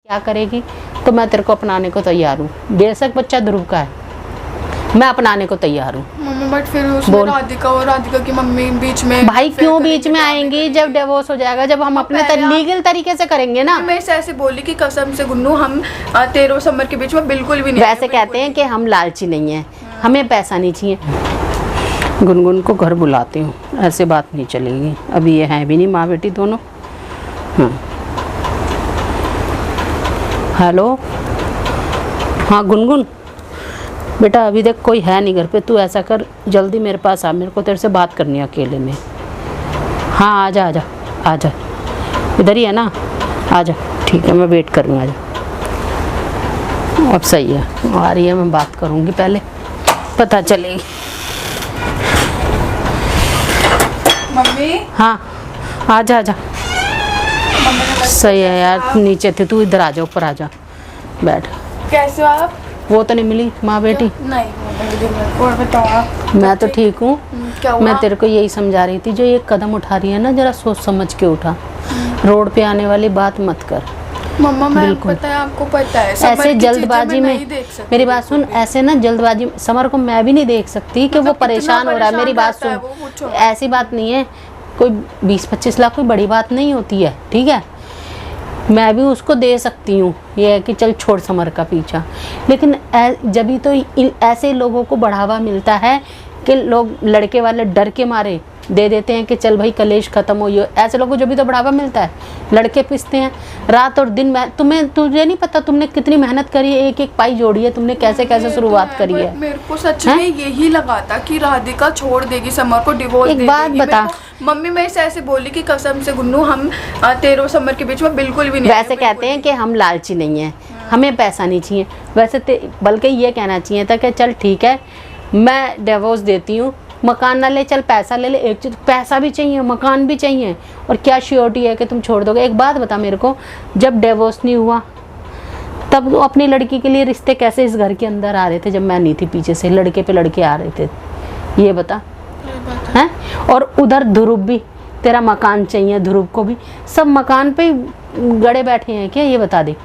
क्या करेगी तो मैं तेरे को अपनाने को तैयार हूँ। बेशक बच्चा ध्रुव का है, मैं अपनाने को तैयार हूँ। मम्मी बट फिर उसमें राधिका और राधिका की मम्मी बीच में, भाई क्यों बीच में आएंगी? जब डिवोर्स हो जाएगा, जब हम अपने लीगल तरीके से करेंगे ना। मैं ऐसे बोली कि कसम से गुन्नू हम तेरे और समर के बीच में बिल्कुल भी नहीं। वैसे कहते हैं कि हम लालची नहीं है, हमें पैसा नहीं चाहिए। गुनगुन को घर बुलाती हूँ, ऐसे बात नहीं चलेगी। अभी ये हैं भी नहीं माँ बेटी दोनों। हाँ हेलो, हाँ गुनगुन बेटा अभी देख कोई है नहीं घर पे, तू ऐसा कर जल्दी मेरे पास आ, मेरे को तेरे से बात करनी है अकेले में। हाँ आजा आजा आजा, इधर ही है ना, आजा। ठीक है मैं वेट कर रही हूँ, आजा। अब सही है, आ रही है, मैं बात करूँगी, पहले पता चलेगी। मम्मी हाँ आजा आजा। सही है यार, नीचे थे, तू इधर आजा, ऊपर आजा, बैठ। कैसे हो आप? वो तो नहीं मिली माँ बेटी? नहीं। और बताओ। मैं तो ठीक हूँ। क्या हुआ? मैं तेरे को यही समझा रही थी, जो ये कदम उठा रही है ना, जरा सोच समझ के उठा। रोड पे आने वाली बात मत कर। मम्मा मैं पता है, आपको पता है ऐसे जल्दबाजी में, मेरी बात सुन, ऐसे ना जल्दबाजी समर को मैं भी नहीं देख सकती कि वो परेशान हो रहा है। मेरी बात सुन, ऐसी बात नहीं है, कोई 20-25 लाख कोई बड़ी बात नहीं होती है, ठीक है। मैं भी उसको दे सकती हूँ, ये है कि चल छोड़ समर का पीछा। लेकिन जब भी तो ऐसे लोगों को बढ़ावा मिलता है कि लोग लड़के वाले डर के मारे दे देते हैं कि चल भाई कलेश खत्म हो। ये ऐसे लोगों को जब भी तो बढ़ावा मिलता है, लड़के पिसते हैं रात और दिन। मैं तुझे नहीं पता तुमने कितनी मेहनत करी है, एक एक पाई जोड़ी है तुमने, कैसे कैसे शुरुआत करी है। मेरे को सच में यही लगा था कि राधिका छोड़ देगी समर को, डिवोर्स एक बात बता मम्मी, मैं ऐसे बोली कि कसम से गुन्नू हम तेरे और समर के बीच में बिल्कुल भी नहीं। वैसे कहते हैं कि हम लालची नहीं है, हमें पैसा नहीं चाहिए। वैसे बल्कि ये कहना चाहिए था कि चल ठीक है मैं डिवोर्स देती हूँ, मकान ना ले, चल पैसा ले ले। एक चीज पैसा भी चाहिए, मकान भी चाहिए, और क्या श्योरिटी है कि तुम छोड़ दोगे? एक बात बता मेरे को, जब डिवोर्स नहीं हुआ तब तो अपनी लड़की के लिए रिश्ते कैसे इस घर के अंदर आ रहे थे? जब मैं नहीं थी, पीछे से लड़के पे लड़के आ रहे थे, ये बता हैं। और उधर ध्रुव भी, तेरा मकान चाहिए, ध्रुव को भी, सब मकान पे गड़े बैठे हैं क्या? ये बता दे,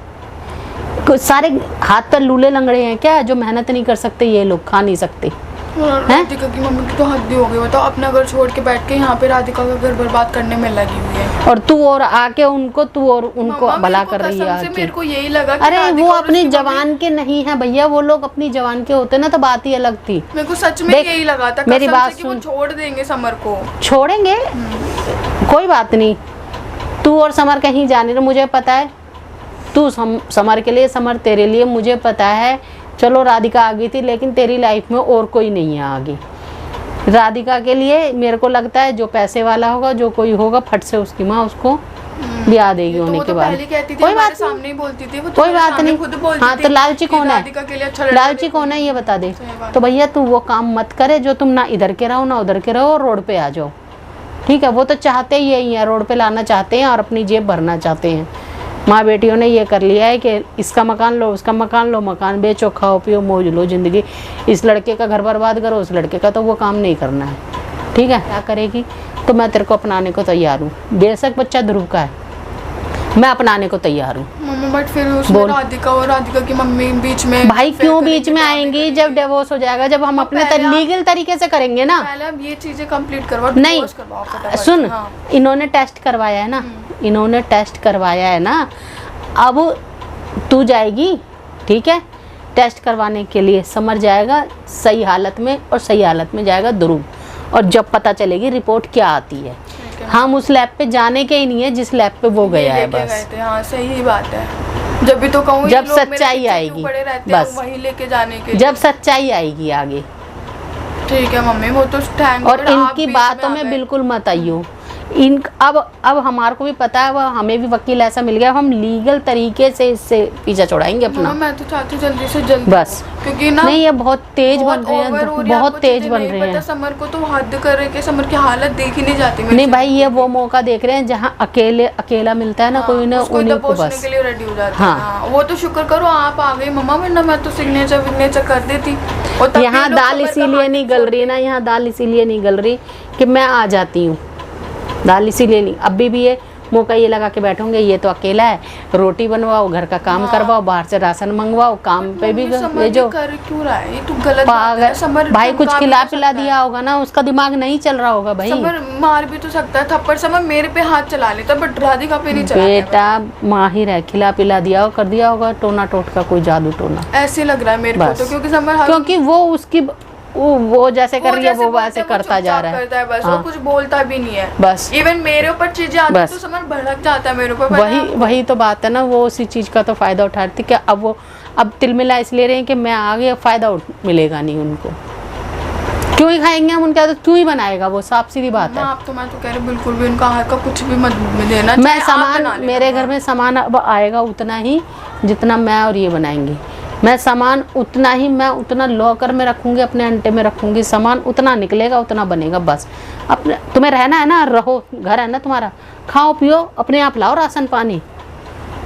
सारे हाथ पर लूले लंगड़े हैं क्या जो मेहनत नहीं कर सकते? ये लोग खा नहीं सकते? राधिका की मम्मी की तो हद ही हो गई। बताओ अपना घर छोड़ के बैठ के यहाँ पे राधिका का घर बर्बाद करने में लगी हुई है, और तू और आके उनको, तू और उनको भला कर रही है आके। मेरे को यही लगा कि अरे वो अपनी जवान के नहीं है भैया, वो लोग अपनी जवान के होते ना तो बात ही अलग थी। मेरे को सच में यही लगा था मेरी बात सुन, वो छोड़ देंगे समर को। छोड़ेंगे कोई बात नहीं, तू और समर कहीं जाने रहे, मुझे पता है। तू समर के लिए, समर तेरे लिए, मुझे पता है। चलो राधिका आ गई थी, लेकिन तेरी लाइफ में और कोई नहीं है आगे। राधिका के लिए मेरे को लगता है जो पैसे वाला होगा, जो कोई होगा, फट से उसकी माँ उसको ब्याह देगी होने के बाद। कोई बात सामने ही बोलती थी वो, कोई बात नहीं। हाँ तो लालची कौन है? लालची कौन है ये बता दे। तो भैया तू वो काम मत करे जो तुम ना इधर के रहो ना उधर के रहो, रोड पे आ जाओ, ठीक है। वो तो चाहते ही यही है, रोड पे लाना चाहते हैं और अपनी जेब भरना चाहते हैं। माँ बेटियों ने ये कर लिया है कि इसका मकान लो, उसका मकान लो, मकान बेचो, खाओ पियो, मौज लो जिंदगी। इस लड़के का घर बर्बाद करो, उस लड़के का, तो वो काम नहीं करना है, ठीक है। क्या करेगी तो मैं तेरे को अपनाने को तैयार हूँ। बेशक बच्चा ध्रुव का है, मैं अपनाने को तैयार हूँ। बट फिर उसमें राधिका और राधिका की मम्मी बीच में, भाई क्यों बीच में आएंगी? जब डिवोर्स हो जाएगा, जब हम अपने लीगल तरीके से करेंगे ना। पहले ये चीजें कंप्लीट करवाओ, नहीं सुन, इन्होंने टेस्ट करवाया है ना, इन्होंने टेस्ट करवाया है ना। अब तू जाएगी, ठीक है, टेस्ट करवाने के लिए। समर जाएगा सही हालत में, और सही हालत में जाएगा ध्रुव, और जब पता चलेगी रिपोर्ट क्या आती है। हम उस लैब पे जाने के ही नहीं है जिस लैब पे वो गया है, बस। हाँ सही बात है। जब भी तो कहूँ, जब सच्चाई आएगी, बस वहीं लेके जाने के, जब सच्चाई आएगी आगे, ठीक है मम्मी। वो तो थैंक। और इनकी बातों में बिल्कुल मत आइयो। अब हमारे को भी पता है, हमें भी वकील ऐसा मिल गया, हम लीगल तरीके से इससे पीछा छुड़ाएंगे अपना। मैं तो चाहती जल्दी से जल्दी, बस, क्योंकि ना नहीं ये बहुत तेज बन रहे हैं, बहुत तेज बन रहे हैं। समर को तो हद कर रहे, समर की हालत देख ही नहीं जाती। नहीं भाई, ये वो मौका देख रहे हैं जहाँ अकेला मिलता है ना, कोई ना उन्हीं को बस के लिए रेडी हो जाते हैं। हाँ वो तो शुक्र करो आप आ गई मम्मा, वरना मैं तो सिग्नेचर कर देती। यहाँ दाल इसीलिए नहीं गल रही ना, यहाँ दाल इसीलिए नहीं गल रही कि मैं आ जाती हूँ, दाल इसीलिए नहीं। अभी भी ये मौका ये लगा के बैठोगे ये तो अकेला है, रोटी बनवाओ, घर का काम करवाओ, बाहर से राशन मंगवाओ, काम पे भी भेजो। कर क्यों रहा है? ये तो गलत बात पागल है। समर भाई कुछ धमका भी खिला तो पिला सकता दिया होगा ना, उसका दिमाग नहीं चल रहा होगा भाई। समर मार भी तो सकता है थप्पड़, समर मेरे पे हाथ चला लेता बट राधिका पे नहीं चला। बेटा माहिर है, खिला पिला दिया हो, कर दिया होगा टोना टोटका, कोई जादू टोना। ऐसे लग रहा है मेरे को बस। तो, क्योंकि समर क्योंकि वो उसकी वो जैसे कर रही है वो बोलते वैसे हैं, वो करता जा चुपचाप रहा है। करता है बस, हाँ। वो कुछ बोलता भी नहीं है। बस इवन मेरे ऊपर चीजें आती बस। तो समर भड़क जाता है मेरे ऊपर। वही तो बात है ना, वो उसी चीज का तो फायदा उठाती कि अब वो अब तिलमिला इसलिए रहे हैं कि मैं आ गया, फायदा मिलेगा नहीं उनको। क्यों ही खाएंगे हम उनके आदत, क्यों ही बनाएगा वो, साफ सीधी बात है। आप तो मैं तो कह रही बिल्कुल भी उनका हाथ का कुछ भी मत देना। मैं सामान, मेरे घर में सामान अब आएगा उतना ही जितना मैं और ये बनाएंगे। मैं सामान उतना ही, मैं उतना लॉकर में रखूंगी, अपने अंटे में रखूंगी, सामान उतना निकलेगा उतना बनेगा बस। अपने तुम्हें रहना है ना, रहो, घर है ना तुम्हारा, खाओ पियो, अपने आप लाओ राशन पानी,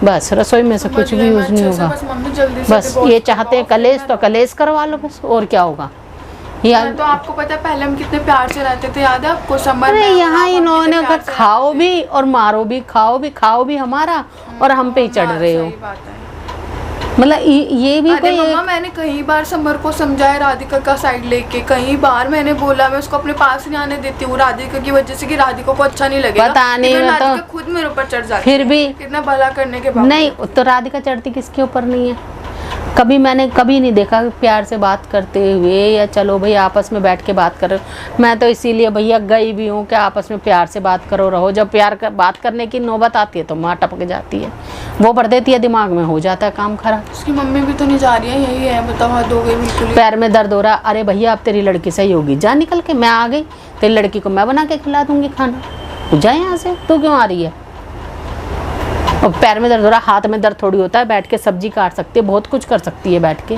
बस रसोई में से कुछ भी यूज नहीं होगा। बस ये चाहते हैं कलेश तो कलेश करवा लो बस, और क्या होगा। तो आपको पता है पहले हम कितने प्यार से रहते थे, याद है आपको? समर अरे यहाँ इन्होंने खाओ भी और मारो भी, खाओ भी हमारा, और हम पे ही चढ़ रहे हो। मतलब ये भी कोई मम्मा मैंने कई बार समर को समझाया राधिका का साइड लेके, कई बार मैंने बोला मैं उसको अपने पास नहीं आने देती हूँ राधिका की वजह से कि राधिका को अच्छा नहीं लगेगा। पता नहीं, राधिका खुद मेरे ऊपर चढ़ जाती फिर भी कितना भला करने के बाद नहीं, तो राधिका चढ़ती किसके ऊपर नहीं है? कभी मैंने कभी नहीं देखा प्यार से बात करते हुए, या चलो भाई आपस में बैठ के बात करो। मैं तो इसीलिए भैया गई भी हूँ कि आपस में प्यार से बात करो, रहो। जब बात करने की नौबत आती है तो माँ टपक जाती है, वो भर देती है दिमाग में, हो जाता है काम खराब। उसकी मम्मी भी तो नहीं जा रही है, यही है, बताओ हद हो गई बिल्कुल। पैर में दर्द हो रहा, अरे भैया अब तेरी लड़की सही होगी, जा निकल के, मैं आ गई, तेरी लड़की को मैं बना के खिला दूंगी खाना, तू जा यहाँ से, तू क्यों आ रही है? और पैर में दर्द हो रहा, हाथ में दर्द थोड़ी होता है, बैठ के सब्जी काट सकती है, बहुत कुछ कर सकती है बैठ के।